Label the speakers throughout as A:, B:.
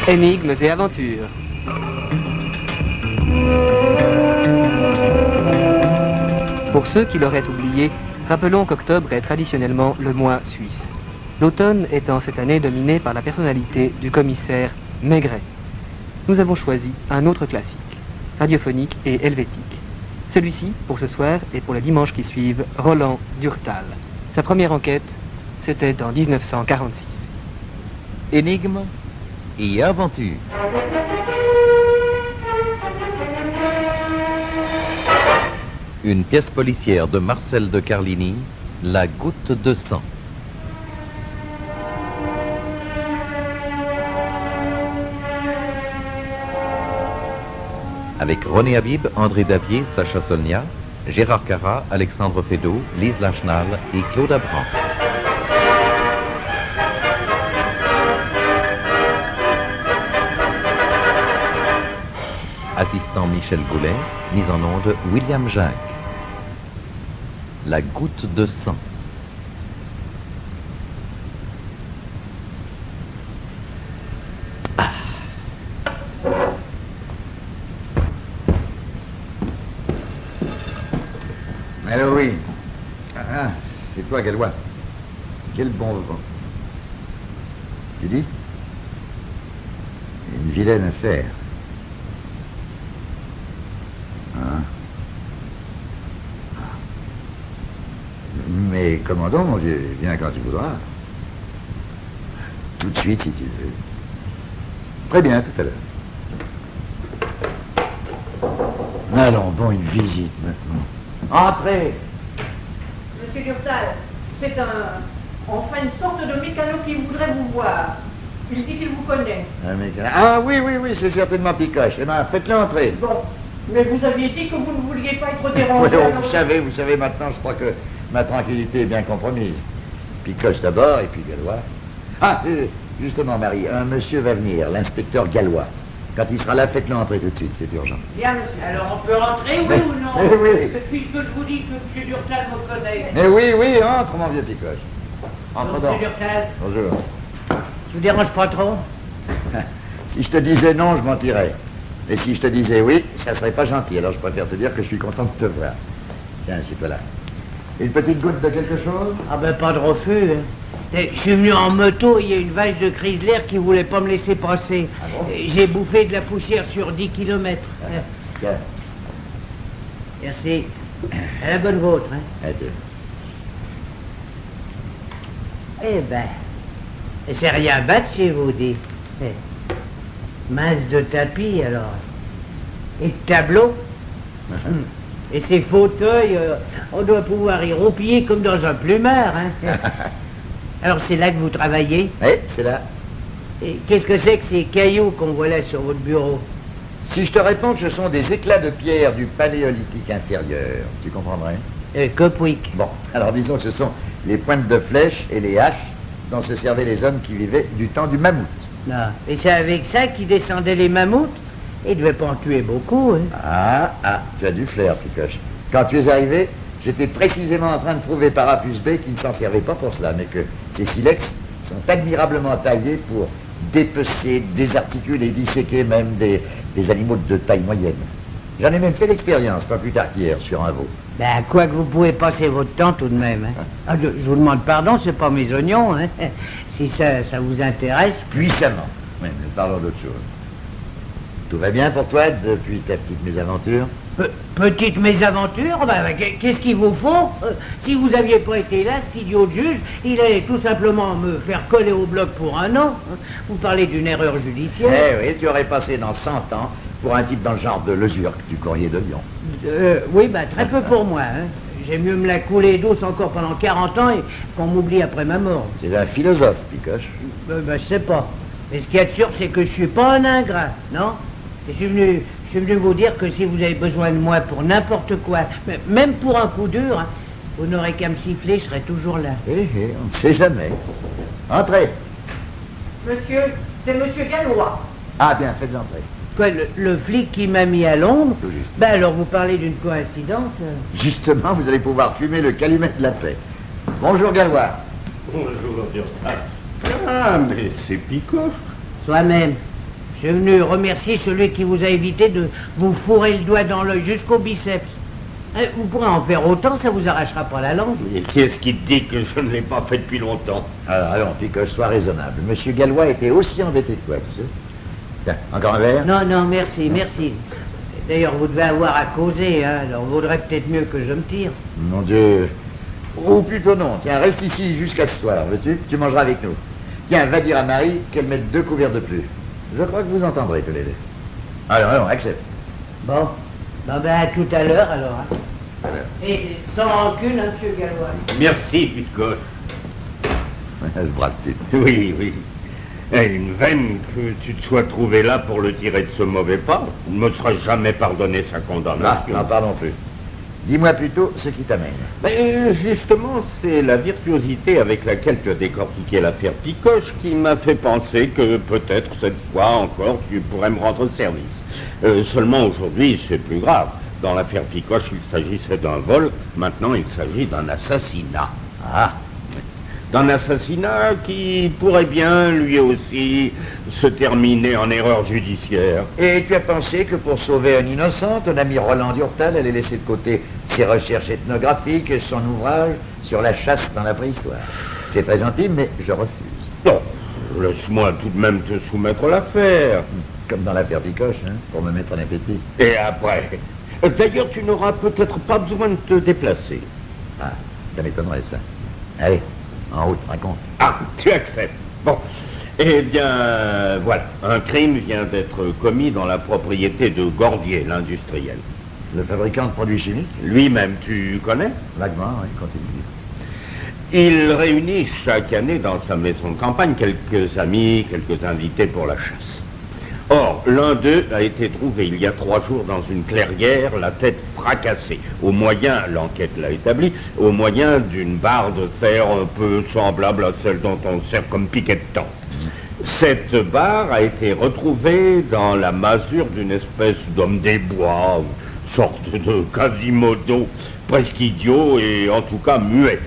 A: Énigmes et aventures. Pour ceux qui l'auraient oublié, rappelons qu'octobre est traditionnellement le mois suisse. L'automne étant cette année dominé par la personnalité du commissaire Maigret. Nous avons choisi un autre classique, radiophonique et helvétique. Celui-ci, pour ce soir et pour les dimanches qui suivent, Roland Durtal. Sa première enquête, c'était en 1946.
B: Énigmes et aventures. Une pièce policière de Marcel de Carlini, La goutte de sang. Avec René Habib, André Davier, Sacha Solnia, Gérard Carra, Alexandre Fédot, Lise Lachenal et Claude Abran. Assistant Michel Goulet, mise en onde William Jacques. La goutte de sang.
C: Alors oui. Ah, c'est toi, Gallois. Quel bon vent. Tu dis? Une vilaine affaire. Hein? Mais commandant, mon vieux, viens quand tu voudras. Tout de suite, si tu veux. Très bien, tout à l'heure. Allons, bon, une visite maintenant. Entrez.
D: Monsieur Durtal, c'est enfin une sorte de mécano qui voudrait vous voir. Il dit qu'il vous connaît.
C: Ah oui, c'est certainement Picoche. Eh bien, faites-le entrer.
D: Bon, mais vous aviez dit que vous ne vouliez pas être dérangé.
C: Oui,
D: alors-
C: vous savez, maintenant, je crois que ma tranquillité est bien compromise. Picoche d'abord, et puis Gallois. Ah, justement, Marie, un monsieur va venir, l'inspecteur Gallois. Quand il sera là, faites-le entrer tout de suite, c'est urgent.
D: Bien, monsieur. Alors on peut rentrer, oui
C: Mais-
D: ou non?
C: oui.
D: Puisque je vous dis que monsieur Durtal me connaît.
C: Mais oui, entre, mon vieux Picoche. Entre
D: Monsieur
C: donc.
D: Durtal,
C: Bonjour.
D: je vous dérange pas trop?
C: Si je te disais non, je mentirais. Et si je te disais oui, ça serait pas gentil. Alors je préfère te dire que je suis content de te voir. Tiens, assieds-toi là. Une petite goutte de quelque chose?
D: Ah ben pas de refus. Hein. Je suis venu en moto, il y a une vache de Chrysler qui voulait pas me laisser passer.
C: Ah bon?
D: J'ai bouffé de la poussière sur 10 kilomètres.
C: Tiens,
D: Merci. À la bonne vôtre. Hein.
C: attends.
D: Eh ben, c'est rien battre chez vous, dit. Masse de tapis, alors. Et de tableaux. Et ces fauteuils, on doit pouvoir y roupiller comme dans un plumard. Hein. Alors c'est là que vous travaillez?
C: Oui, c'est là.
D: Et qu'est-ce que c'est que ces cailloux qu'on voit là sur votre bureau?
C: Si je te réponds que ce sont des éclats de pierre du paléolithique inférieur, tu comprendrais?
D: Copwick.
C: Bon, alors disons que ce sont les pointes de flèches et les haches dont se servaient les hommes qui vivaient du temps du mammouth.
D: Non. Et c'est avec ça qu'ils descendaient les mammouths? Ils ne devaient pas en tuer beaucoup. Hein.
C: Tu as du flair, Picoche. Quand tu es arrivé, j'étais précisément en train de prouver par A plus B qu'ils ne s'en servaient pas pour cela, mais que ces silex sont admirablement taillés pour dépecer, désarticuler et disséquer même des animaux de taille moyenne. J'en ai même fait l'expérience, pas plus tard qu'hier, sur un veau.
D: Ben, quoi que vous pouvez passer votre temps tout de même. Hein. Ah, je vous demande pardon, c'est pas mes oignons. Hein. Si ça vous intéresse.
C: Puissamment. Mais parlons d'autre chose. Tout va bien pour toi depuis ta petite mésaventure?
D: Petite mésaventure, qu'est-ce qu'il vous faut? Si vous aviez pas été là, cet idiot de juge, il allait tout simplement me faire coller au bloc pour un an. Hein. Vous parlez d'une erreur judiciaire.
C: Eh oui, tu aurais passé dans 100 ans pour un type dans le genre de Lesurque du Courrier de Lyon.
D: Oui, très peu pour moi. Hein. J'ai mieux me la couler douce encore pendant 40 ans et qu'on m'oublie après ma mort.
C: C'est un philosophe, Picoche.
D: Je sais pas. Mais ce qu'il y a de sûr, c'est que je suis pas un ingrat, non? Je suis venu vous dire que si vous avez besoin de moi pour n'importe quoi, même pour un coup dur, hein, vous n'aurez qu'à me siffler, je serai toujours là.
C: On ne sait jamais. Entrez.
D: Monsieur, c'est monsieur Gallois.
C: Ah bien, faites entrer.
D: Quoi, le flic qui m'a mis à l'ombre?
C: Tout juste.
D: Alors vous parlez d'une coïncidence?
C: Justement, vous allez pouvoir fumer le calumet de la paix. Bonjour, Gallois.
E: Bonjour, Durtal. Ah, mais c'est Picoche.
D: Soi-même. Je suis venu remercier celui qui vous a évité de vous fourrer le doigt dans l'œil jusqu'au biceps. Vous pourrez en faire autant, ça vous arrachera pas la langue.
E: Et qui est-ce qui te dit que je ne l'ai pas fait depuis longtemps?
C: Alors, allons, Picoche, sois raisonnable. Monsieur Gallois était aussi embêté que toi, tu sais. Tiens, encore un verre?
D: Non, non, merci, merci. D'ailleurs, vous devez avoir à causer, hein, alors vaudrait peut-être mieux que je me tire.
C: Mon Dieu. Ou plutôt non. Tiens, reste ici jusqu'à ce soir, veux-tu? Tu mangeras avec nous. Tiens, va dire à Marie qu'elle mette 2 couverts de plus. Je crois que vous entendrez tous les deux. Allons, accepte.
D: Bon, ben à tout à l'heure alors. Hein.
C: Alors.
D: Et sans rancune, hein, monsieur Gallois.
E: Merci, Picoche.
C: Le brave type.
E: Oui, oui. Et une veine que tu te sois trouvé là pour le tirer de ce mauvais pas. Il ne me sera jamais pardonné sa condamnation.
C: N'en parlons plus. Dis-moi plutôt ce qui t'amène.
E: Mais justement, c'est la virtuosité avec laquelle tu as décortiqué l'affaire Picoche qui m'a fait penser que peut-être cette fois encore tu pourrais me rendre service. Seulement aujourd'hui, c'est plus grave. Dans l'affaire Picoche, il s'agissait d'un vol. Maintenant, il s'agit d'un assassinat.
C: Ah,
E: D'un assassinat qui pourrait bien, lui aussi, se terminer en erreur judiciaire.
C: et tu as pensé que pour sauver un innocent, ton ami Roland Durtal allait laisser de côté ses recherches ethnographiques et son ouvrage sur la chasse dans la préhistoire. C'est très gentil, mais je refuse.
E: Non, laisse-moi tout de même te soumettre l'affaire.
C: Comme dans l'affaire Picoche, hein, pour me mettre en appétit.
E: Et après. D'ailleurs, tu n'auras peut-être pas besoin de te déplacer.
C: Ah, ça m'étonnerait, ça. Allez, en route, raconte.
E: Ah, tu acceptes. Bon. Eh bien, voilà. Un crime vient d'être commis dans la propriété de Gordier, l'industriel.
C: Le fabricant de produits chimiques?
E: Lui-même, tu connais?
C: Vaguement, oui, continue.
E: Il réunit chaque année dans sa maison de campagne quelques amis, quelques invités pour la chasse. Or, l'un d'eux a été trouvé il y a 3 jours dans une clairière, la tête fracassée, au moyen, l'enquête l'a établi, au moyen d'une barre de fer un peu semblable à celle dont on sert comme piquet de tente. Cette barre a été retrouvée dans la masure d'une espèce d'homme des bois, une sorte de Quasimodo, presque idiot et en tout cas muet,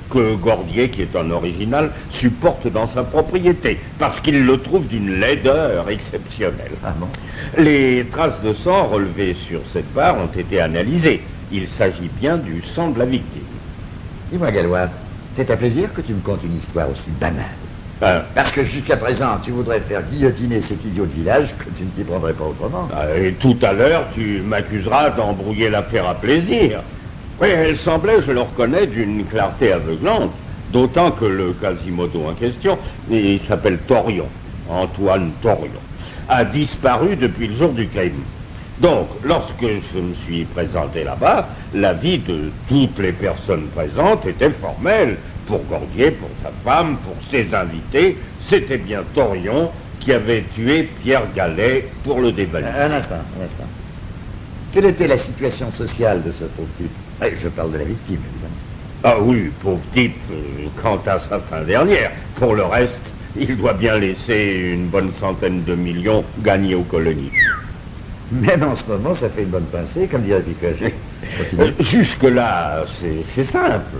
E: que Gordier, qui est un original, supporte dans sa propriété, parce qu'il le trouve d'une laideur exceptionnelle.
C: Ah bon?
E: Les traces de sang relevées sur cette barre ont été analysées. Il s'agit bien du sang de la victime.
C: Dis-moi, Gallois, c'est à plaisir que tu me contes une histoire aussi banale. Parce que jusqu'à présent, tu voudrais faire guillotiner cet idiot de village que tu ne t'y prendrais pas autrement.
E: Et tout à l'heure, tu m'accuseras d'embrouiller l'affaire à plaisir. Oui, elle semblait, je le reconnais, d'une clarté aveuglante, d'autant que le Quasimodo en question, il s'appelle Torion, Antoine Torion, a disparu depuis le jour du crime. Donc, lorsque je me suis présenté là-bas, l'avis de toutes les personnes présentes était formel. Pour Gordier, pour sa femme, pour ses invités, c'était bien Torion qui avait tué Pierre Gallet pour le dévaliser.
C: Un instant. Quelle était la situation sociale de ce pauvre type? Je parle de la victime, évidemment.
E: Ah oui, pauvre type, quant à sa fin dernière. Pour le reste, il doit bien laisser une bonne centaine de millions gagnés aux colonies.
C: Même en ce moment, ça fait une bonne pincée, comme dirait Picoche. Continue.
E: Jusque-là, c'est simple.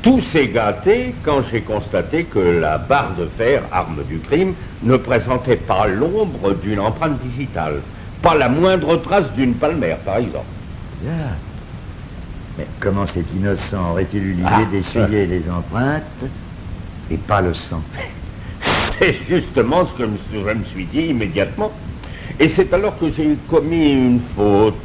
E: Tout s'est gâté quand j'ai constaté que la barre de fer, arme du crime, ne présentait pas l'ombre d'une empreinte digitale. Pas la moindre trace d'une palmaire, par exemple.
C: Bien. Mais comment cet innocent aurait-il eu l'idée d'essuyer les empreintes et pas le sang?
E: C'est justement ce que je me suis dit immédiatement. Et c'est alors que j'ai commis une faute,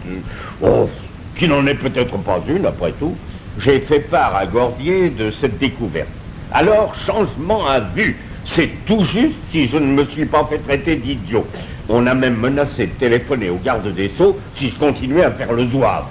E: qui n'en est peut-être pas une après tout. J'ai fait part à Gordier de cette découverte. Alors, changement à vue. C'est tout juste si je ne me suis pas fait traiter d'idiot. On a même menacé de téléphoner au garde des Sceaux si je continuais à faire le zouave.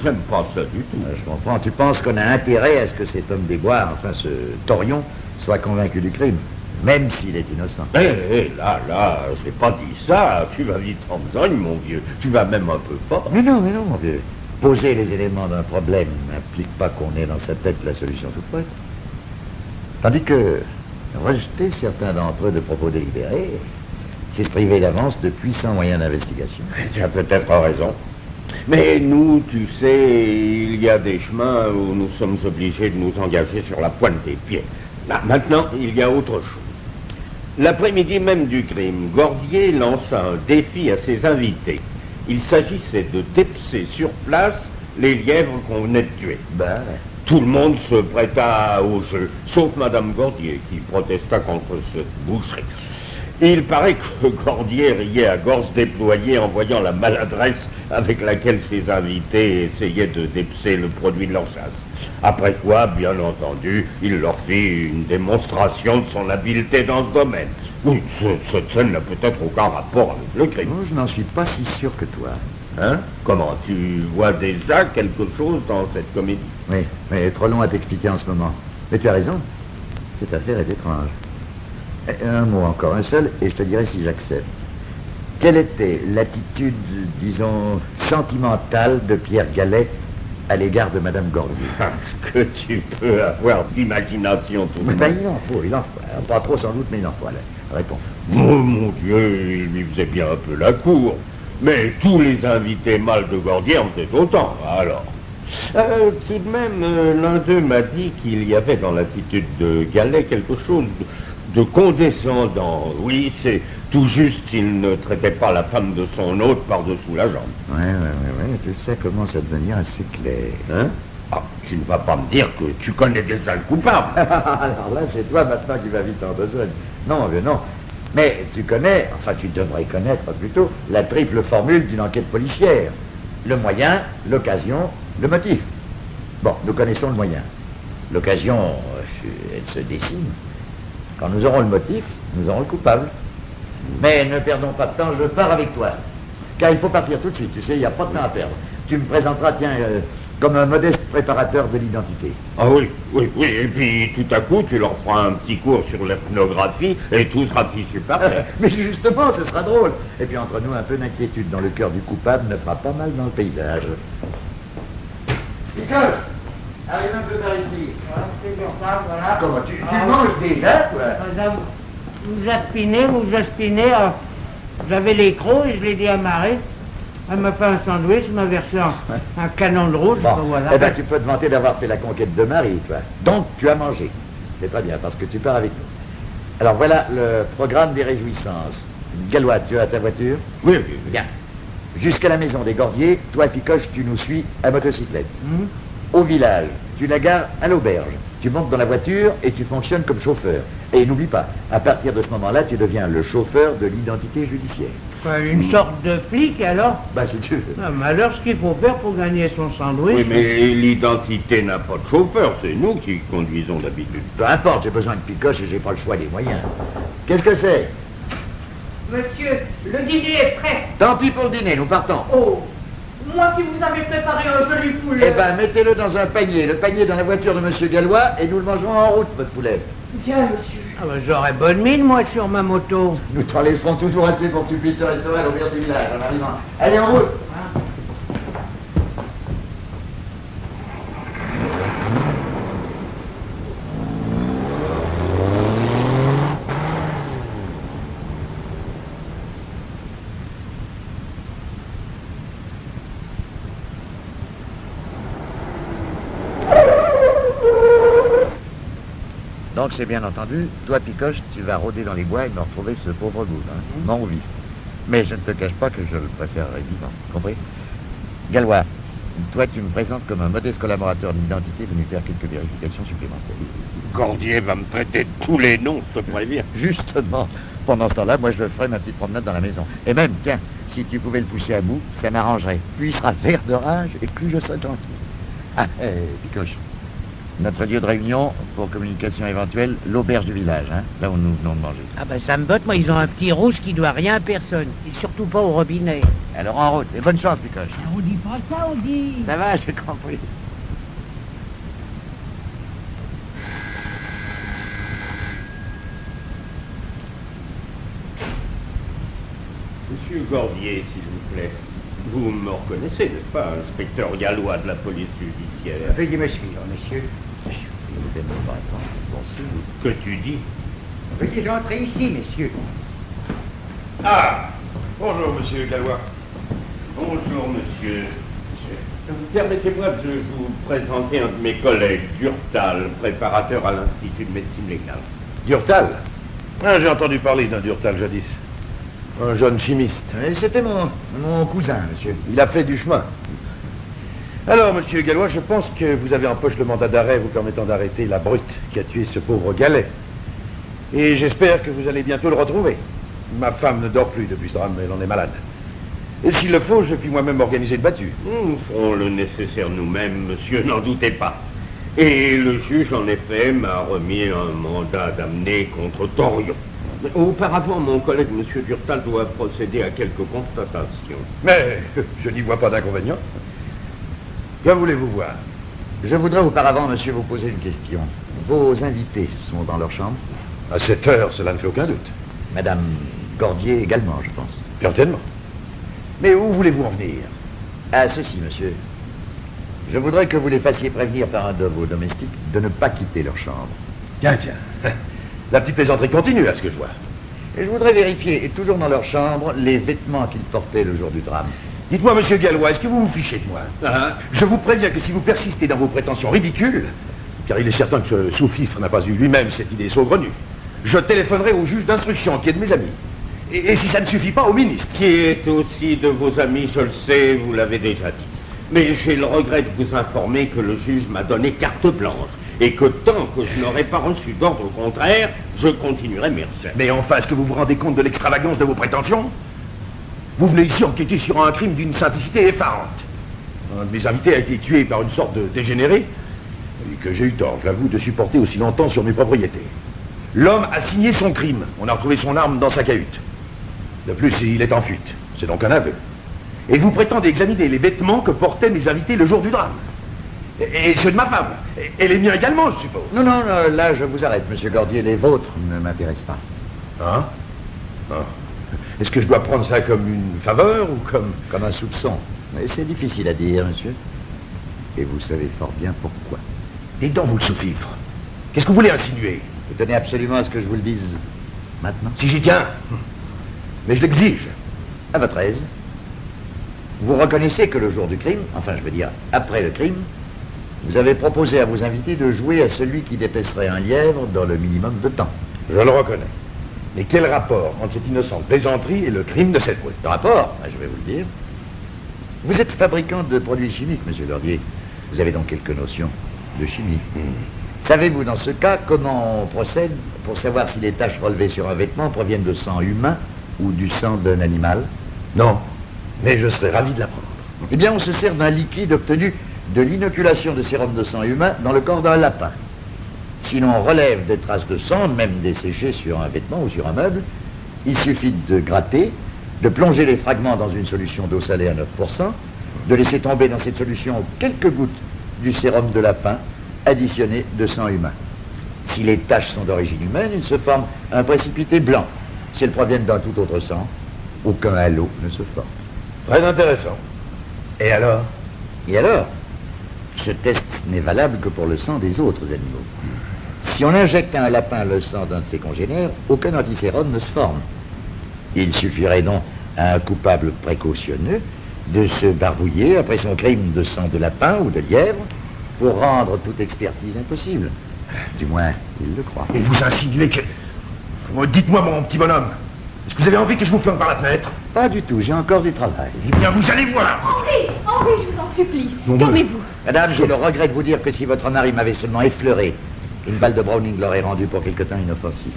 E: J'aime pas ça du tout.
C: Je comprends. Tu penses qu'on a intérêt à ce que cet homme des bois, enfin ce Torion, soit convaincu du crime, même s'il est innocent.
E: Là, j'ai pas dit ça. Tu vas vite en besogne, mon vieux. Tu vas même un peu fort.
C: Mais non, mon vieux. Poser les éléments d'un problème n'implique pas qu'on ait dans sa tête la solution toute prête. Tandis que rejeter certains d'entre eux de propos délibérés, c'est se priver d'avance de puissants moyens d'investigation.
E: Tu as peut-être raison. Mais nous, tu sais, il y a des chemins où nous sommes obligés de nous engager sur la pointe des pieds. Maintenant, il y a autre chose. L'après-midi même du crime, Gordier lança un défi à ses invités. Il s'agissait de dépecer sur place les lièvres qu'on venait de tuer.
C: Ben,
E: Tout le monde se prêta au jeu, sauf Madame Gordier, qui protesta contre cette boucherie. Il paraît que Gordier riait à gorge déployée en voyant la maladresse avec laquelle ses invités essayaient de dépecer le produit de leur chasse. Après quoi, bien entendu, il leur fit une démonstration de son habileté dans ce domaine. Oui, cette scène n'a peut-être aucun rapport avec le crime.
C: moi, je n'en suis pas si sûr que toi.
E: Hein? Comment? Tu vois déjà quelque chose dans cette comédie?
C: Oui, mais trop long à t'expliquer en ce moment. Mais tu as raison, cette affaire est étrange. Un mot encore, un seul, et je te dirai si j'accepte. Quelle était l'attitude, disons, sentimentale de Pierre Gallet à l'égard de Madame Gordier?
E: Parce que tu peux avoir d'imagination tout de
C: Ben,
E: même.
C: il en faut. Pas trop sans doute, mais il en faut. Allez, réponds.
E: Oh mon Dieu, il lui faisait bien un peu la cour. Mais tous les invités mâles de Gordier en étaient autant, alors. Tout de même, l'un d'eux m'a dit qu'il y avait dans l'attitude de Gallet quelque chose de condescendant. Oui, c'est tout juste s'il ne traitait pas la femme de son hôte par-dessous la jambe.
C: Ouais, tu sais, ça commence à devenir assez clair.
E: Hein? Ah, tu ne vas pas me dire que tu connais déjà le coupable.
C: Alors là, c'est toi maintenant qui vas vite en besogne. Non, vieux, non. Mais tu connais, enfin tu devrais connaître plutôt, la triple formule d'une enquête policière. Le moyen, l'occasion, le motif. Bon, nous connaissons le moyen. L'occasion, elle se dessine. Quand nous aurons le motif, nous aurons le coupable. Mais ne perdons pas de temps, je pars avec toi. Car il faut partir tout de suite, tu sais, il n'y a pas de temps à perdre. Tu me présenteras, tiens, comme un modeste préparateur de l'identité.
E: Ah oui, et puis tout à coup, tu leur feras un petit cours sur l'ethnographie et tout sera fichu par terre.
C: Mais justement, ce sera drôle. Et puis entre nous, un peu d'inquiétude dans le cœur du coupable ne fera pas mal dans le paysage. Nicole, arrive un peu par ici.
D: Voilà.
C: Comment, tu manges déjà, toi?
D: Madame, vous aspinez, j'avais les crocs et je l'ai dit à Marie. Elle m'a fait un sandwich, elle m'a versé un canon de rouge,
C: Bon,
D: voilà.
C: eh ben, tu peux te vanter d'avoir fait la conquête de Marie, toi. Donc, tu as mangé. C'est très bien, parce que tu pars avec nous. Alors, voilà le programme des réjouissances. Gallois, tu as ta voiture?
E: Oui.
C: Bien. Jusqu'à la maison des Gordiers, toi, Picoche, tu nous suis à motocyclette.
D: Hum.
C: Au village, tu la gares à l'auberge. Tu montes dans la voiture et tu fonctionnes comme chauffeur. Et n'oublie pas, à partir de ce moment-là, tu deviens le chauffeur de l'identité judiciaire.
D: Quoi, une sorte de flic, alors?
C: Bah, si tu veux.
D: Ah, mais alors, ce qu'il faut faire pour gagner son sandwich...
E: Oui, mais l'identité n'a pas de chauffeur, c'est nous qui conduisons d'habitude.
C: Peu importe, j'ai besoin de Picoche et j'ai pas le choix des moyens. Qu'est-ce que c'est?
F: Monsieur, le dîner est prêt.
C: Tant pis pour le dîner, nous partons.
F: Oh, moi qui vous avais préparé un joli poulet.
C: Eh ben, mettez-le dans un panier. Le panier dans la voiture de Monsieur Gallois et nous le mangerons en route, votre poulet.
F: Bien, monsieur.
D: Ah, ben, j'aurais bonne mine, moi, sur ma moto.
C: Nous t'en laisserons toujours assez pour que tu puisses te restaurer à l'auberge du village en arrivant. Allez, en route. Donc, c'est bien entendu, toi, Picoche, tu vas rôder dans les bois et me retrouver ce pauvre goût, mort ou vif. Mais je ne te cache pas que je le préférerais vivant, compris? Gallois, toi, tu me présentes comme un modeste collaborateur d'identité venu faire quelques vérifications supplémentaires.
E: Gordier va me traiter de tous les noms, je te préviens.
C: Justement, pendant ce temps-là, moi, je ferai ma petite promenade dans la maison. Et même, tiens, si tu pouvais le pousser à bout, ça m'arrangerait. Plus il sera vert de rage et plus je serai tranquille. Ah, Picoche. Notre lieu de réunion, pour communication éventuelle, l'auberge du village, hein, là où nous venons de manger.
D: Ah ben ça me botte, moi, ils ont un petit rouge qui doit rien à personne. Et surtout pas au robinet.
C: Alors en route, et bonne chance, Picoche.
D: On dit pas ça, on dit...
C: Ça va, j'ai compris.
E: Monsieur Gordier, s'il vous plaît, vous me reconnaissez, n'est-ce pas, inspecteur Gallois de la police judiciaire?
G: Veuillez me suivre, monsieur.
E: Que tu dis?
G: Veuillez entrer ici, messieurs.
E: Ah! Bonjour, monsieur Gallois. Bonjour, monsieur. Permettez-moi de vous présenter un de mes collègues, Durtal, préparateur à l'Institut de médecine légale.
C: Durtal?
H: Ah, j'ai entendu parler d'un Durtal jadis. Un jeune chimiste.
C: Et c'était mon cousin, monsieur.
H: Il a fait du chemin. Alors, monsieur Gallois, je pense que vous avez en poche le mandat d'arrêt vous permettant d'arrêter la brute qui a tué ce pauvre Gallet. Et j'espère que vous allez bientôt le retrouver. Ma femme ne dort plus depuis ce drame, elle en est malade. Et s'il le faut, je puis moi-même organiser une battue.
E: Nous ferons le nécessaire nous-mêmes, monsieur, n'en doutez pas. Et le juge, en effet, m'a remis un mandat d'amener contre Torion. Auparavant, mon collègue, monsieur Durtal, doit procéder à quelques constatations.
H: Mais je n'y vois pas d'inconvénient. Que voulez-vous voir?
C: Je voudrais auparavant, monsieur, vous poser une question. Vos invités sont dans leur chambre?
H: À cette heure, cela ne fait aucun doute.
C: Madame Gordier également, je pense.
H: Certainement. Mais où voulez-vous en venir?
C: À ceci, monsieur. Je voudrais que vous les fassiez prévenir par un de vos domestiques de ne pas quitter leur chambre.
H: Tiens. La petite plaisanterie continue, à ce que je vois.
C: Et je voudrais vérifier, et toujours dans leur chambre, les vêtements qu'ils portaient le jour du drame.
H: Dites-moi, monsieur Gallois, est-ce que vous vous fichez de moi?
E: Ah,
H: Je vous préviens que si vous persistez dans vos prétentions ridicules, car il est certain que ce sous-fifre n'a pas eu lui-même cette idée saugrenue, je téléphonerai au juge d'instruction, qui est de mes amis. Et si ça ne suffit pas, au ministre.
E: qui est aussi de vos amis, je le sais, vous l'avez déjà dit. Mais j'ai le regret de vous informer que le juge m'a donné carte blanche. Et que tant que je n'aurai pas reçu d'ordre contraire, je continuerai mes recherches.
H: Mais enfin, est-ce que vous vous rendez compte de l'extravagance de vos prétentions? Vous venez ici enquêter sur un crime d'une simplicité effarante. Un de mes invités a été tué par une sorte de dégénéré, et que j'ai eu tort, je l'avoue, de supporter aussi longtemps sur mes propriétés. L'homme a signé son crime. On a retrouvé son arme dans sa cahute. De plus, il est en fuite. C'est donc un aveu. Et vous prétendez examiner les vêtements que portaient mes invités le jour du drame. Et ceux de ma femme. Et les miens également, je suppose.
C: Non, là, je vous arrête, monsieur Gordier. Les vôtres ne m'intéressent pas.
H: Hein? Est-ce que je dois prendre ça comme une faveur ou comme...
C: Comme un soupçon. Mais c'est difficile à dire, monsieur. Et vous savez fort bien pourquoi.
H: Dites donc, vous le sous-fifre. Qu'est-ce que vous voulez insinuer?
C: Vous tenez absolument à ce que je vous le dise maintenant?
H: Si j'y tiens. Mais je l'exige.
C: À votre aise. Vous reconnaissez que le jour du crime, enfin je veux dire après le crime, vous avez proposé à vos invités de jouer à celui qui dépêcherait un lièvre dans le minimum de temps.
H: Je le reconnais. Mais quel rapport entre cette innocente plaisanterie et le crime de cette brute?
C: Le rapport, je vais vous le dire. Vous êtes fabricant de produits chimiques, monsieur Gordier. Vous avez donc quelques notions de chimie. Savez-vous dans ce cas comment on procède pour savoir si les taches relevées sur un vêtement proviennent de sang humain ou du sang d'un animal?
H: Non, mais je serais ravi de l'apprendre.
C: Eh bien, on se sert d'un liquide obtenu de l'inoculation de sérum de sang humain dans le corps d'un lapin. Si l'on relève des traces de sang, même desséchées sur un vêtement ou sur un meuble, il suffit de gratter, de plonger les fragments dans une solution d'eau salée à 9%, de laisser tomber dans cette solution quelques gouttes du sérum de lapin additionné de sang humain. Si les taches sont d'origine humaine, il se forme un précipité blanc. Si elles proviennent d'un tout autre sang, aucun halo ne se forme.
H: Très intéressant. Et alors?
C: Et alors, ce test n'est valable que pour le sang des autres animaux. Si on injecte à un lapin le sang d'un de ses congénères, aucun antisérum ne se forme. Il suffirait donc à un coupable précautionneux de se barbouiller après son crime de sang de lapin ou de lièvre pour rendre toute expertise impossible. Du moins, il le croit.
H: Et vous insinuez que... Dites-moi, mon petit bonhomme, est-ce que vous avez envie que je vous flanque par la fenêtre?
C: Pas du tout, j'ai encore du travail.
H: Eh bien, vous allez voir.
F: Henri, je vous en supplie.
H: Non,
F: Calmez-vous.
C: Madame, j'ai le regret de vous dire que si votre mari m'avait seulement effleuré, une balle de Browning l'aurait rendu pour quelque temps inoffensif.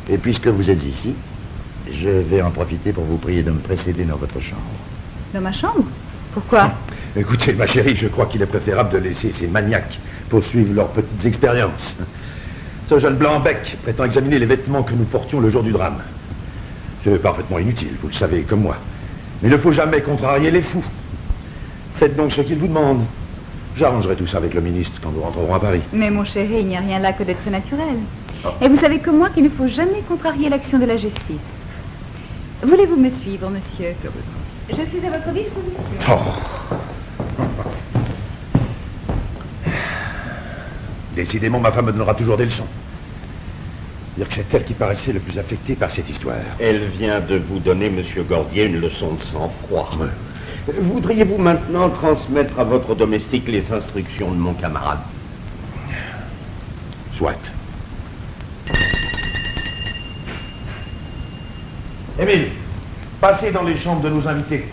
C: Et puisque vous êtes ici, je vais en profiter pour vous prier de me précéder dans votre chambre.
F: Dans ma chambre? Pourquoi?
H: Écoutez, ma chérie, je crois qu'il est préférable de laisser ces maniaques poursuivre leurs petites expériences. Ce jeune blanc-bec prétend examiner les vêtements que nous portions le jour du drame. C'est parfaitement inutile, vous le savez, comme moi. Mais il ne faut jamais contrarier les fous. Faites donc ce qu'ils vous demandent. J'arrangerai tout ça avec le ministre quand nous rentrerons à Paris.
F: Mais mon chéri, il n'y a rien là que d'être naturel. Et vous savez comme moi qu'il ne faut jamais contrarier l'action de la justice. Voulez-vous me suivre, monsieur? Je suis à votre disposition.
H: Oh. Décidément, ma femme me donnera toujours des leçons. Dire que c'est elle qui paraissait le plus affectée par cette histoire.
E: Elle vient de vous donner, monsieur Gordier, une leçon de sang-froid. Voudriez-vous maintenant transmettre à votre domestique les instructions de mon camarade?
H: Soit. Émile, passez dans les chambres de nos invités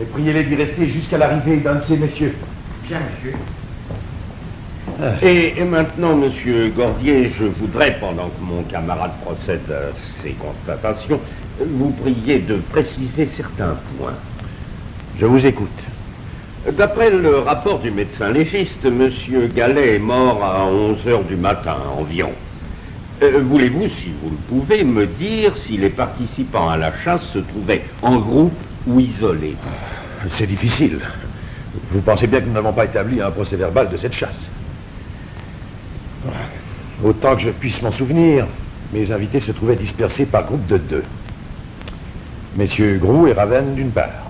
H: et priez-les d'y rester jusqu'à l'arrivée d'un de ces messieurs.
G: Bien, monsieur.
E: Et maintenant, monsieur Gordier, je voudrais, pendant que mon camarade procède à ses constatations, vous prier de préciser certains points.
H: Je vous écoute.
E: D'après le rapport du médecin légiste, monsieur Gallet est mort à 11 heures du matin environ. Voulez-vous, si vous le pouvez, me dire si les participants à la chasse se trouvaient en groupe ou isolés?
H: C'est difficile. Vous pensez bien que nous n'avons pas établi un procès-verbal de cette chasse. Autant que je puisse m'en souvenir, mes invités se trouvaient dispersés par groupe de 2. Messieurs Groux et Ravenne d'une part,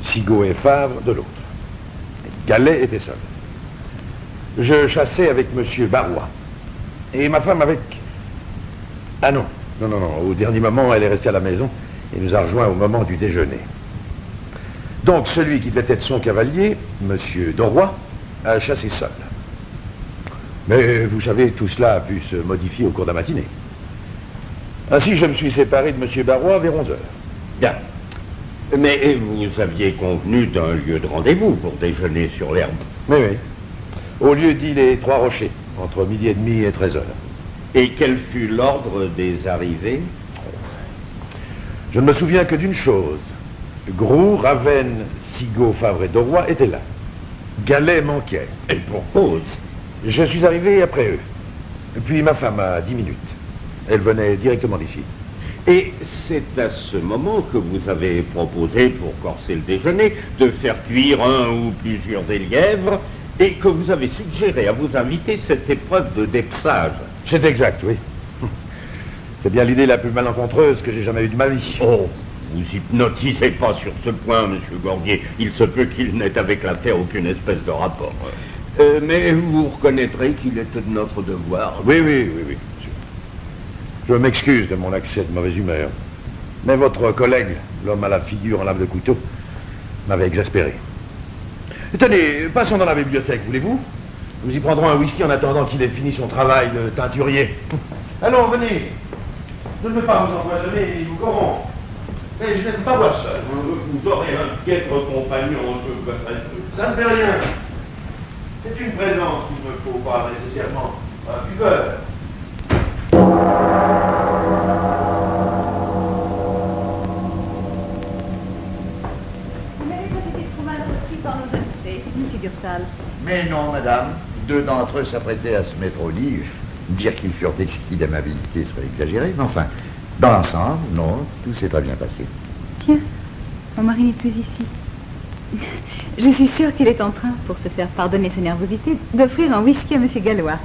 H: Sigaud et Favre de l'autre. Gallet était seul. Je chassais avec monsieur Barrois. Et ma femme avec... Ah non, au dernier moment, elle est restée à la maison et nous a rejoints au moment du déjeuner. Donc, celui qui devait être son cavalier, monsieur Doroy, a chassé seul. Mais vous savez, tout cela a pu se modifier au cours de la matinée. Ainsi, je me suis séparé de monsieur Barrois vers 11 heures.
E: Bien. Mais vous aviez convenu d'un lieu de rendez-vous pour déjeuner sur l'herbe.
H: Oui. Au lieu dit les Trois Rochers, entre 12h30 et 13h.
E: Et quel fut l'ordre des arrivées?
H: Je ne me souviens que d'une chose. Groux, Ravenne, Sigaud, Favre et Doroy étaient là. Gallet manquait.
E: Et pour cause.
H: Je suis arrivé après eux. Puis ma femme a 10 minutes. Elle venait directement d'ici.
E: Et c'est à ce moment que vous avez proposé, pour corser le déjeuner, de faire cuire un ou plusieurs des lièvres, et que vous avez suggéré à vos invités cette épreuve de dépeçage.
H: C'est exact, oui. C'est bien l'idée la plus malencontreuse que j'ai jamais eue de ma vie.
E: Oh, vous hypnotisez pas sur ce point, monsieur Gordier. Il se peut qu'il n'ait avec l'affaire aucune espèce de rapport. Mais vous reconnaîtrez qu'il est de notre devoir.
H: Oui, monsieur. Je m'excuse de mon accès de mauvaise humeur. Mais votre collègue, l'homme à la figure en lame de couteau, m'avait exaspéré. Tenez, passons dans la bibliothèque, voulez-vous? Nous y prendrons un whisky en attendant qu'il ait fini son travail de teinturier. Allons, venez. Je ne veux pas vous empoisonner, ils vous corrompt. Mais je n'aime pas voir seul.
E: Vous aurez un piètre compagnon, je veux être.
H: Ça ne fait rien. C'est une présence qu'il ne faut pas nécessairement un buveur.
F: Vous n'avez pas été trop mal reçu par nos invités, monsieur Durtal.
C: Mais non, madame. 2 d'entre eux s'apprêtaient à se mettre au lit. Dire qu'ils furent exquis d'amabilité serait exagéré, mais enfin, dans l'ensemble, non, tout s'est très bien passé.
F: Tiens, mon mari n'est plus ici. Je suis sûre qu'il est en train, pour se faire pardonner sa nervosité, d'offrir un whisky à monsieur Gallois.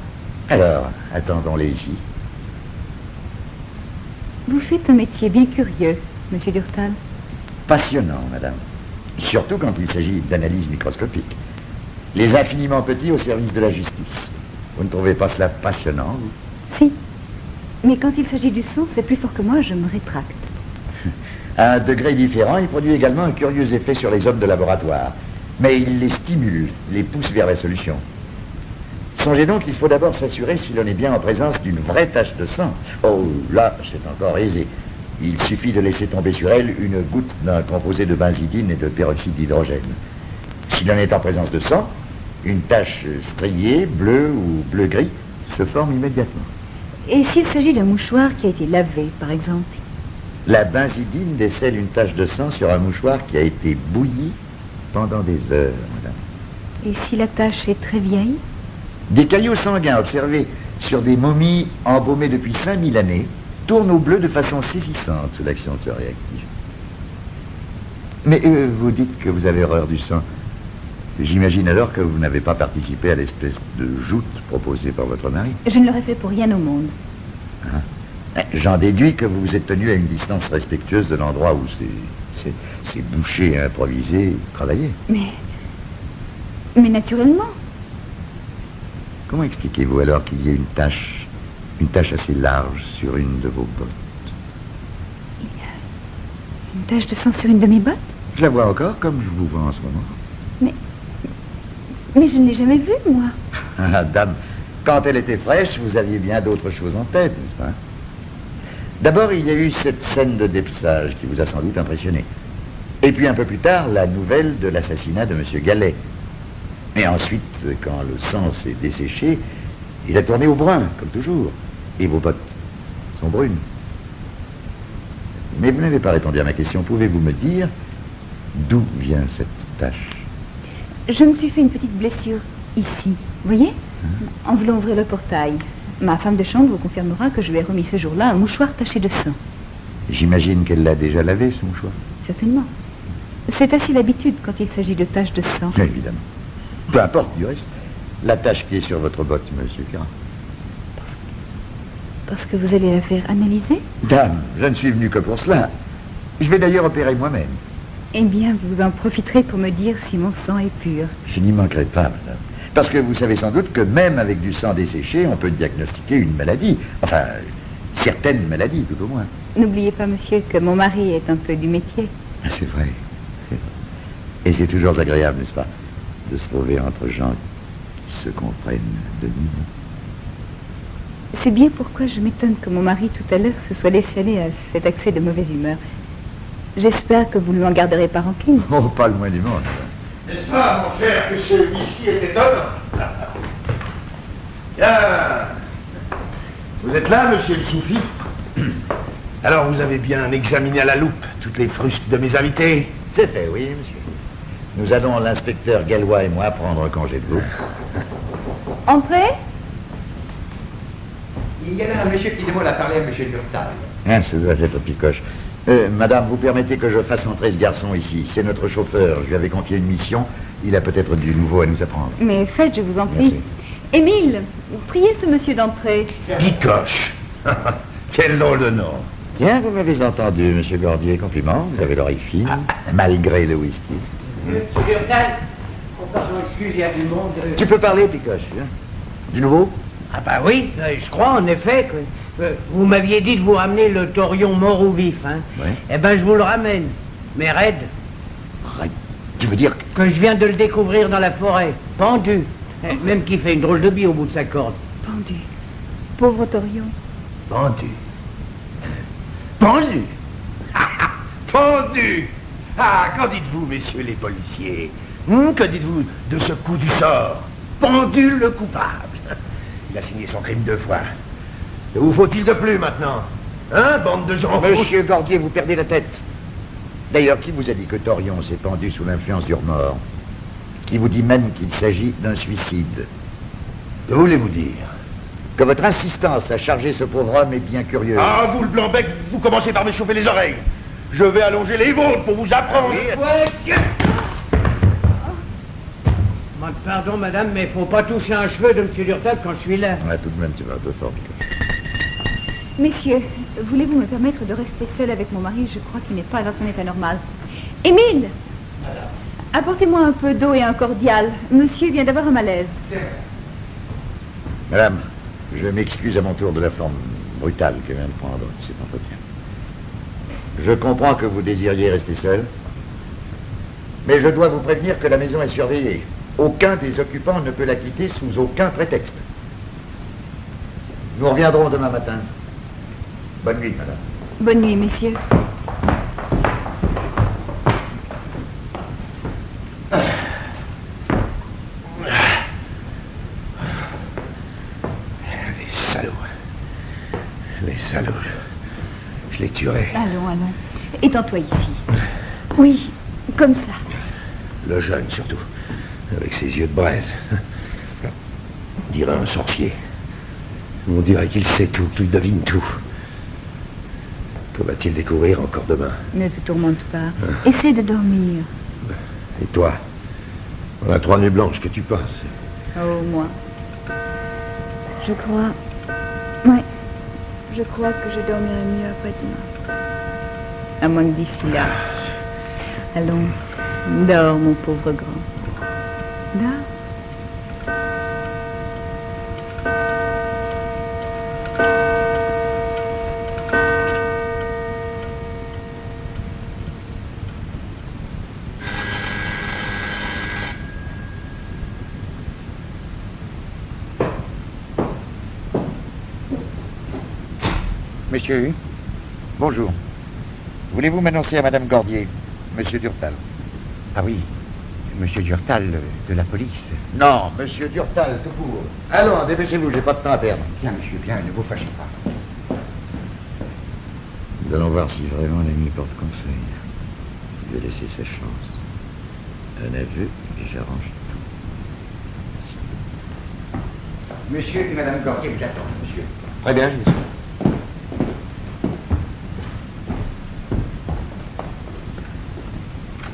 C: Alors, attendons-les ici.
F: Vous faites un métier bien curieux, monsieur Durtal.
C: Passionnant, madame. Surtout quand il s'agit d'analyse microscopique. Les infiniment petits au service de la justice. Vous ne trouvez pas cela passionnant, vous?
F: Si. Mais quand il s'agit du sang, c'est plus fort que moi, je me rétracte.
C: À un degré différent, il produit également un curieux effet sur les hommes de laboratoire. Mais il les stimule, les pousse vers la solution. Songez donc qu'il faut d'abord s'assurer si l'on est bien en présence d'une vraie tache de sang. Oh, là, c'est encore aisé. Il suffit de laisser tomber sur elle une goutte d'un composé de benzidine et de peroxyde d'hydrogène. Si l'on est en présence de sang, une tache striée, bleue ou bleu-gris, se forme immédiatement.
F: Et s'il s'agit d'un mouchoir qui a été lavé, par exemple?
C: La benzidine décèle une tache de sang sur un mouchoir qui a été bouilli pendant des heures, madame.
F: Et si la tache est très vieille?
C: Des caillots sanguins observés sur des momies embaumées depuis 5000 années tournent au bleu de façon saisissante sous l'action de ce réactif. Mais vous dites que vous avez horreur du sang. J'imagine alors que vous n'avez pas participé à l'espèce de joute proposée par votre mari.
F: Je ne l'aurais fait pour rien au monde.
C: Hein? J'en déduis que vous vous êtes tenu à une distance respectueuse de l'endroit où ces bouchers improvisés travaillaient.
F: Mais naturellement.
C: Comment expliquez-vous alors qu'il y ait une tache assez large sur une de vos bottes?
F: Il y a une tache de sang sur une de mes bottes?
C: Je la vois encore comme je vous vois en ce moment.
F: Mais je ne l'ai jamais vue, moi.
C: Ah, dame, quand elle était fraîche, vous aviez bien d'autres choses en tête, n'est-ce pas? D'abord, il y a eu cette scène de dépeçage qui vous a sans doute impressionné. Et puis un peu plus tard, la nouvelle de l'assassinat de M. Gallet. Et ensuite, quand le sang s'est desséché, il a tourné au brun, comme toujours. Et vos bottes sont brunes. Mais vous n'avez pas répondu à ma question. Pouvez-vous me dire d'où vient cette tache?
F: Je me suis fait une petite blessure ici, vous voyez, en voulant ouvrir le portail. Ma femme de chambre vous confirmera que je lui ai remis ce jour-là un mouchoir taché de sang.
C: J'imagine qu'elle l'a déjà lavé, ce mouchoir.
F: Certainement. C'est ainsi l'habitude quand il s'agit de taches de sang.
C: Évidemment. Peu importe du reste. La tache qui est sur votre botte, monsieur Carra.
F: Parce que vous allez la faire analyser?
C: Dame, je ne suis venu que pour cela. Je vais d'ailleurs opérer moi-même.
F: Eh bien, vous en profiterez pour me dire si mon sang est pur.
C: Je n'y manquerai pas, madame. Parce que vous savez sans doute que même avec du sang desséché, on peut diagnostiquer une maladie. Enfin, certaines maladies, tout au moins.
F: N'oubliez pas, monsieur, que mon mari est un peu du métier.
C: Ah, c'est vrai. Et c'est toujours agréable, n'est-ce pas, de se trouver entre gens qui se comprennent de nous.
F: C'est bien pourquoi je m'étonne que mon mari, tout à l'heure, se soit laissé aller à cet accès de mauvaise humeur. J'espère que vous ne lui en garderez pas rancune.
C: Oh, pas le moins du monde.
H: N'est-ce pas, mon cher, que ce whisky est étonnant? Bien. Vous êtes là, monsieur le sous-fifre? Alors, vous avez bien examiné à la loupe toutes les frusques de mes invités?
C: C'est fait, oui, monsieur. Nous allons, l'inspecteur Gallois et moi, prendre congé de vous.
F: Entrez.
G: Il y a là un monsieur qui demande à parler à monsieur Durtal.
C: Ah, ça doit être Picoche. Madame, vous permettez que je fasse entrer ce garçon ici. C'est notre chauffeur. Je lui avais confié une mission. Il a peut-être du nouveau à nous apprendre.
F: Mais faites, je vous en prie.
C: Merci.
F: Émile, priez ce monsieur d'entrer.
H: Picoche. Quel drôle de nom.
C: Tiens, vous m'avez entendu, monsieur Gordier. Compliment. Vous avez l'oreille fine, malgré le whisky.
D: Monsieur Durtal, oh, pardon, excuse, il y a du monde.
C: Tu peux parler, Picoche. Hein? Du nouveau?
D: Ah bah oui, je crois en effet que vous m'aviez dit de vous ramener le taurion mort ou vif, hein.
C: Oui.
D: Eh ben je vous le ramène, mais raide,
C: Arrête. Tu veux dire que...
D: que je viens de le découvrir dans la forêt, pendu, même qui fait une drôle de bille au bout de sa corde.
F: Pendu. Pauvre Torion.
H: Pendu. Pendu. Pendu. Ah, qu'en dites-vous, messieurs les policiers? Que dites-vous de ce coup du sort? Pendu le coupable. Il a signé son crime 2 fois. Que vous faut-il de plus maintenant? Hein, bande de gens fous?
C: Monsieur Gordier, vous perdez la tête. D'ailleurs, qui vous a dit que Torion s'est pendu sous l'influence du remords? Qui vous dit même qu'il s'agit d'un suicide?
H: Que voulez-vous dire?
C: Que votre insistance à charger ce pauvre homme est bien curieuse.
H: Ah, vous le blanc-bec, vous commencez par m'échauffer les oreilles. Je vais allonger les vôtres pour vous apprendre.
D: Pardon madame, mais faut pas toucher un cheveu de monsieur Durtal quand je suis là.
C: Ouais, tout de même, tu vas un peu fort, Picoche.
F: Messieurs, voulez-vous me permettre de rester seule avec mon mari? Je crois qu'il n'est pas dans son état normal. Émile! Apportez-moi un peu d'eau et un cordial. Monsieur vient d'avoir un malaise.
C: Madame, je m'excuse à mon tour de la forme brutale que vient de prendre cet entretien. Je comprends que vous désiriez rester seul, mais je dois vous prévenir que la maison est surveillée. Aucun des occupants ne peut la quitter sous aucun prétexte. Nous reviendrons demain matin. Bonne nuit, madame.
F: Bonne nuit, messieurs.
H: Les salauds. Les salauds. Je les tuerai.
F: Allons, allons. Étends-toi ici. Oui, comme ça.
H: Le jeune, surtout. Avec ses yeux de braise. On dirait un sorcier. On dirait qu'il sait tout, qu'il devine tout. Que va-t-il découvrir encore demain?
F: Ne te tourmente pas. Essaie de dormir.
H: Et toi? On a 3 nuits blanches que tu passes.
F: Oh, moi. Je crois... Ouais. Je crois que je dormirai mieux après-demain. À moins que d'ici là... Allons, dors, mon pauvre grand. Dors.
G: Monsieur,
C: Bonjour. Voulez-vous m'annoncer à Madame Gordier, Monsieur Durtal?
I: Ah oui, Monsieur Durtal, de la police.
C: Non, Monsieur Durtal, tout court. Allons, dépêchez-vous, j'ai pas de temps à perdre.
I: Bien, monsieur, bien, ne vous fâchez pas.
C: Nous allons voir si vraiment l'ami porte conseil. Je vais laisser sa chance. Un aveu et j'arrange tout.
I: Monsieur et Madame Gordier vous attendent, monsieur.
C: Très bien, monsieur.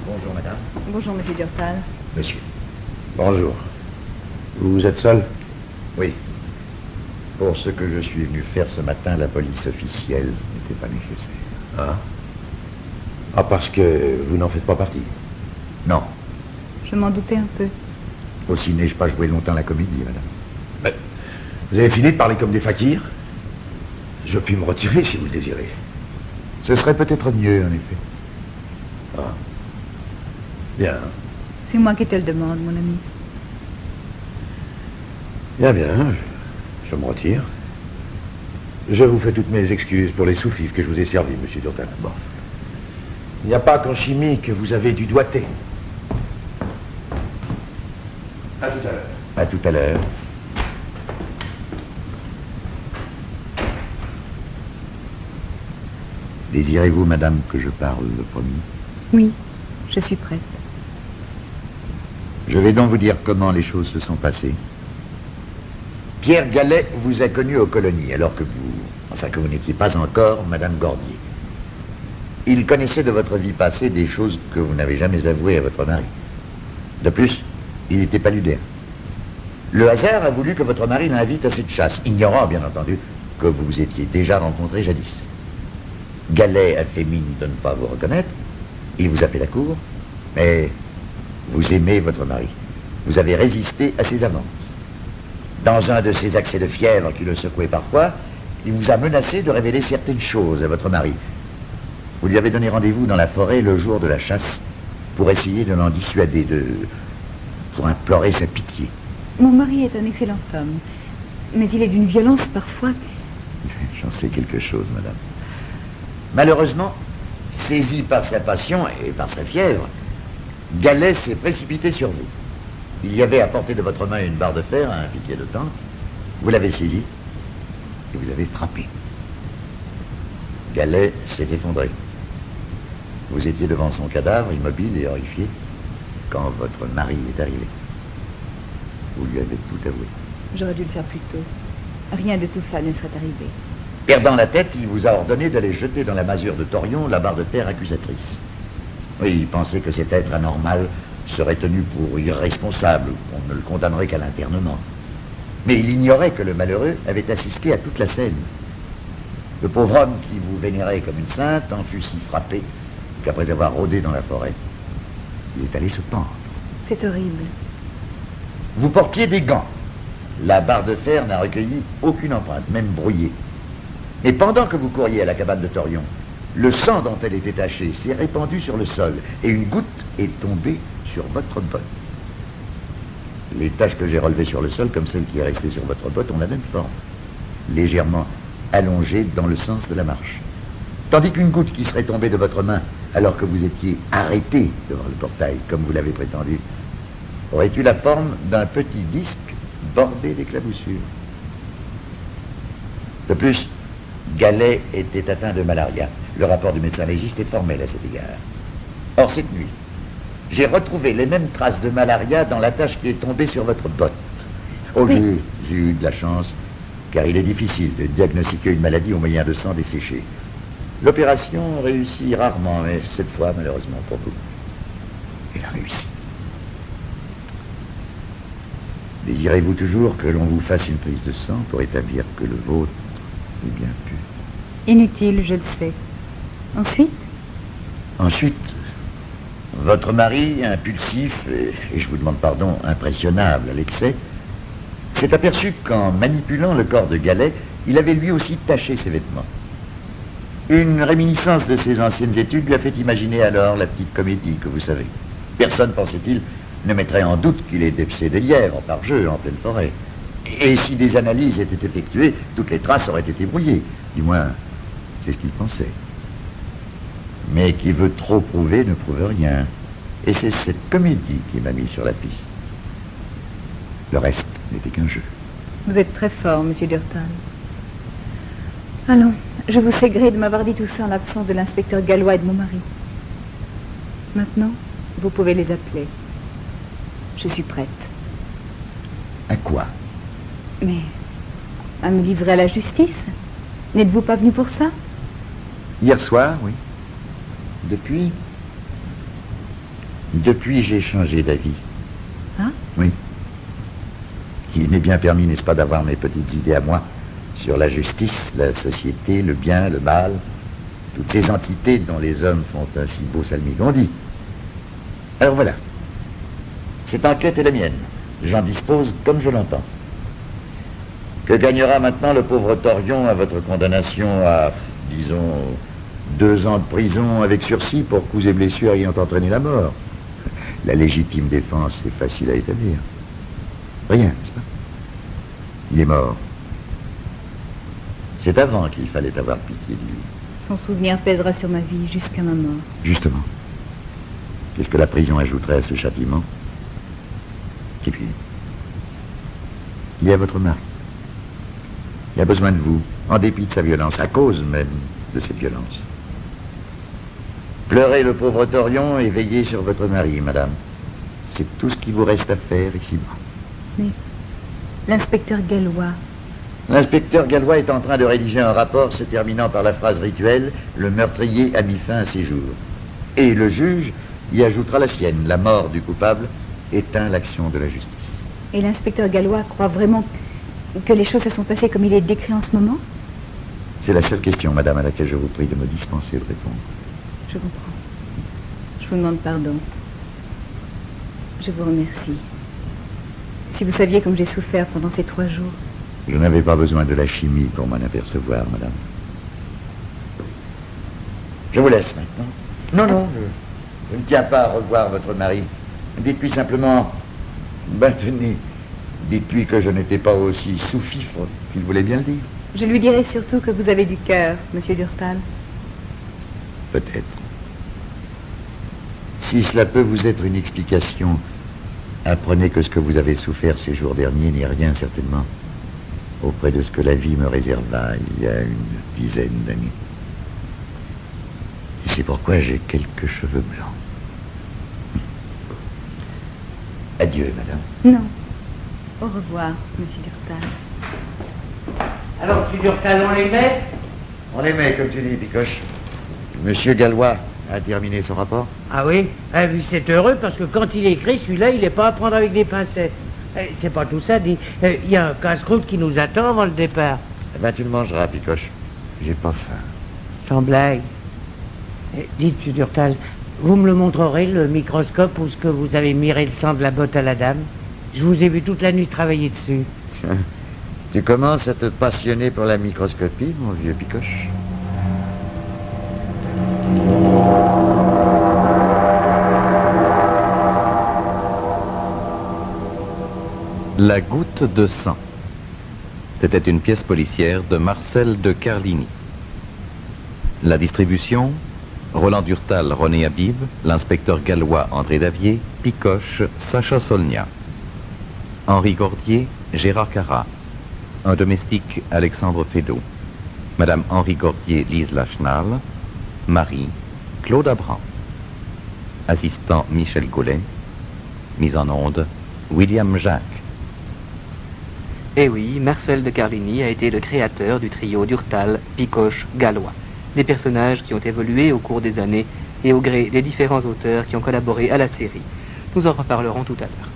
C: Bonjour, madame.
F: Bonjour, monsieur Durtal.
C: Monsieur.
H: Bonjour. Vous êtes seul?
C: Oui. Pour ce que je suis venu faire ce matin, la police officielle n'était pas nécessaire.
H: Ah. Ah, parce que vous n'en faites pas partie.
C: Non.
F: Je m'en doutais un peu.
C: Aussi n'ai-je pas joué longtemps la comédie, madame.
H: Mais vous avez fini de parler comme des fakirs? Je puis me retirer si vous le désirez.
C: Ce serait peut-être mieux, en effet.
H: Ah. Bien.
F: C'est moi qui te le demande, mon ami.
H: Bien, bien. Je me retire. Je vous fais toutes mes excuses pour les sous-fifs que je vous ai servis, monsieur Durtal. Bon. Il n'y a pas qu'en chimie que vous avez du doigté. À tout à l'heure.
C: À tout à l'heure. Désirez-vous, madame, que je parle le premier?
F: Oui, je suis prête.
C: Je vais donc vous dire comment les choses se sont passées. Pierre Gallet vous a connu aux colonies, alors que vous n'étiez pas encore madame Gordier. Il connaissait de votre vie passée des choses que vous n'avez jamais avouées à votre mari. De plus, il était paludéen. Le hasard a voulu que votre mari l'invite à cette chasse, ignorant, bien entendu, que vous vous étiez déjà rencontrés jadis. Gallet a fait mine de ne pas vous reconnaître, il vous a fait la cour, mais vous aimez votre mari. Vous avez résisté à ses avances. Dans un de ces accès de fièvre qui le secouaient parfois, il vous a menacé de révéler certaines choses à votre mari. Vous lui avez donné rendez-vous dans la forêt le jour de la chasse pour essayer de l'en dissuader, pour implorer sa pitié.
F: Mon mari est un excellent homme, mais il est d'une violence parfois.
C: J'en sais quelque chose, madame. Malheureusement, saisi par sa passion et par sa fièvre, Gallet s'est précipité sur vous. Il y avait à portée de votre main une barre de fer, un piquet de tente. Vous l'avez saisi et vous avez frappé. Gallet s'est effondré. Vous étiez devant son cadavre, immobile et horrifié, quand votre mari est arrivé. Vous lui avez tout avoué.
F: J'aurais dû le faire plus tôt. Rien de tout ça ne serait arrivé.
C: Perdant la tête, il vous a ordonné d'aller jeter dans la masure de Torion la barre de fer accusatrice. Oui, il pensait que cet être anormal serait tenu pour irresponsable, qu'on ne le condamnerait qu'à l'internement. Mais il ignorait que le malheureux avait assisté à toute la scène. Le pauvre homme qui vous vénérait comme une sainte en fut si frappé qu'après avoir rôdé dans la forêt, il est allé se pendre.
F: C'est horrible.
C: Vous portiez des gants. La barre de fer n'a recueilli aucune empreinte, même brouillée. Et pendant que vous couriez à la cabane de Torion, le sang dont elle était tachée s'est répandu sur le sol et une goutte est tombée sur votre botte. Les taches que j'ai relevées sur le sol, comme celle qui est restée sur votre botte, ont la même forme, légèrement allongée dans le sens de la marche. Tandis qu'une goutte qui serait tombée de votre main alors que vous étiez arrêté devant le portail, comme vous l'avez prétendu, aurait eu la forme d'un petit disque bordé d'éclaboussures. De plus, Gallet était atteint de malaria. Le rapport du médecin légiste est formel à cet égard. Or, cette nuit, j'ai retrouvé les mêmes traces de malaria dans la tache qui est tombée sur votre botte. Oh,
F: Oui.
C: j'ai eu de la chance, car il est difficile de diagnostiquer une maladie au moyen de sang desséché. L'opération réussit rarement, mais cette fois, malheureusement pour vous, elle a réussi. Désirez-vous toujours que l'on vous fasse une prise de sang pour établir que le vôtre est bien pur?
F: Inutile, je le sais. Ensuite,
C: Ensuite, votre mari, impulsif, et je vous demande pardon, impressionnable à l'excès, s'est aperçu qu'en manipulant le corps de Gallet, il avait lui aussi taché ses vêtements. Une réminiscence de ses anciennes études lui a fait imaginer alors la petite comédie que vous savez. Personne, pensait-il, ne mettrait en doute qu'il ait dépecé des lièvres par jeu en pleine forêt. Et si des analyses étaient effectuées, toutes les traces auraient été brouillées. Du moins, c'est ce qu'il pensait. Mais qui veut trop prouver ne prouve rien. Et c'est cette comédie qui m'a mis sur la piste. Le reste n'était qu'un jeu.
F: Vous êtes très fort, monsieur Durtal. Allons, je vous sais gré de m'avoir dit tout ça en l'absence de l'inspecteur Gallois et de mon mari. Maintenant, vous pouvez les appeler. Je suis prête.
C: À quoi?
F: Mais à me livrer à la justice? N'êtes-vous pas venu pour ça?
C: Hier soir, oui. Depuis, j'ai changé d'avis.
F: Hein?
C: Oui. Il m'est bien permis, n'est-ce pas, d'avoir mes petites idées à moi sur la justice, la société, le bien, le mal, toutes ces entités dont les hommes font un si beau salmigondi. Alors voilà. Cette enquête est la mienne. J'en dispose comme je l'entends. Que gagnera maintenant le pauvre Torion à votre condamnation à, disons, 2 ans de prison avec sursis pour coups et blessures ayant entraîné la mort? La légitime défense est facile à établir. Rien, n'est-ce pas? Il est mort. C'est avant qu'il fallait avoir pitié de lui.
F: Son souvenir pèsera sur ma vie jusqu'à ma mort.
C: Justement. Qu'est-ce que la prison ajouterait à ce châtiment? Et puis, il y a votre mari. Il a besoin de vous, en dépit de sa violence, à cause même de cette violence. Pleurez le pauvre Torion et veillez sur votre mari, madame. C'est tout ce qu'il vous reste à faire ici-bas.
F: Mais l'inspecteur Gallois...
C: L'inspecteur Gallois est en train de rédiger un rapport se terminant par la phrase rituelle « Le meurtrier a mis fin à ses jours ». Et le juge y ajoutera la sienne. La mort du coupable éteint l'action de la justice.
F: Et l'inspecteur Gallois croit vraiment que les choses se sont passées comme il est décrit en ce moment?
C: C'est la seule question, madame, à laquelle je vous prie de me dispenser de répondre.
F: Je comprends. Je vous demande pardon. Je vous remercie. Si vous saviez comme j'ai souffert pendant ces 3 jours.
C: Je n'avais pas besoin de la chimie pour m'en apercevoir, madame. Je vous laisse maintenant. Non, je ne tiens pas à revoir votre mari. Dites-lui simplement, tenez, dites-lui que je n'étais pas aussi sous-fifre qu'il voulait bien le dire.
F: Je lui dirai surtout que vous avez du cœur, monsieur Durtal.
C: Peut-être. Si cela peut vous être une explication, apprenez que ce que vous avez souffert ces jours derniers n'est rien, certainement, auprès de ce que la vie me réserva il y a une dizaine d'années. Et c'est pourquoi j'ai quelques cheveux blancs. Adieu, madame.
F: Non. Au revoir, monsieur Durtal.
D: Alors, monsieur Durtal, on les met?
C: On les met, comme tu dis, Picoche. Monsieur Gallois a terminé son rapport?
D: Ah oui? Ah oui, c'est heureux parce que quand il écrit, celui-là, il n'est pas à prendre avec des pincettes. C'est pas tout ça, dit. Il y a un casse-croûte qui nous attend avant le départ.
C: Eh ben, tu le mangeras, Picoche. J'ai pas faim.
D: Sans blague. Dites, monsieur Durtal, vous me le montrerez, le microscope, où ce que vous avez miré le sang de la botte à la dame? Je vous ai vu toute la nuit travailler dessus.
C: Tu commences à te passionner pour la microscopie, mon vieux Picoche?
B: La goutte de sang. C'était une pièce policière de Marcel de Carlini. La distribution, Roland Durtal, René Habib, l'inspecteur Gallois, André Davier, Picoche, Sacha Solnia. Henri Gordier, Gérard Carrat. Un domestique, Alexandre Fédot. Madame Henri Gordier, Lise Lachenal. Marie, Claude Abran. Assistant, Michel Gaulet. Mise en onde, William Jacques.
A: Eh oui, Marcel de Carlini a été le créateur du trio Durtal, Picoche, Gallois. Des personnages qui ont évolué au cours des années et au gré des différents auteurs qui ont collaboré à la série. Nous en reparlerons tout à l'heure.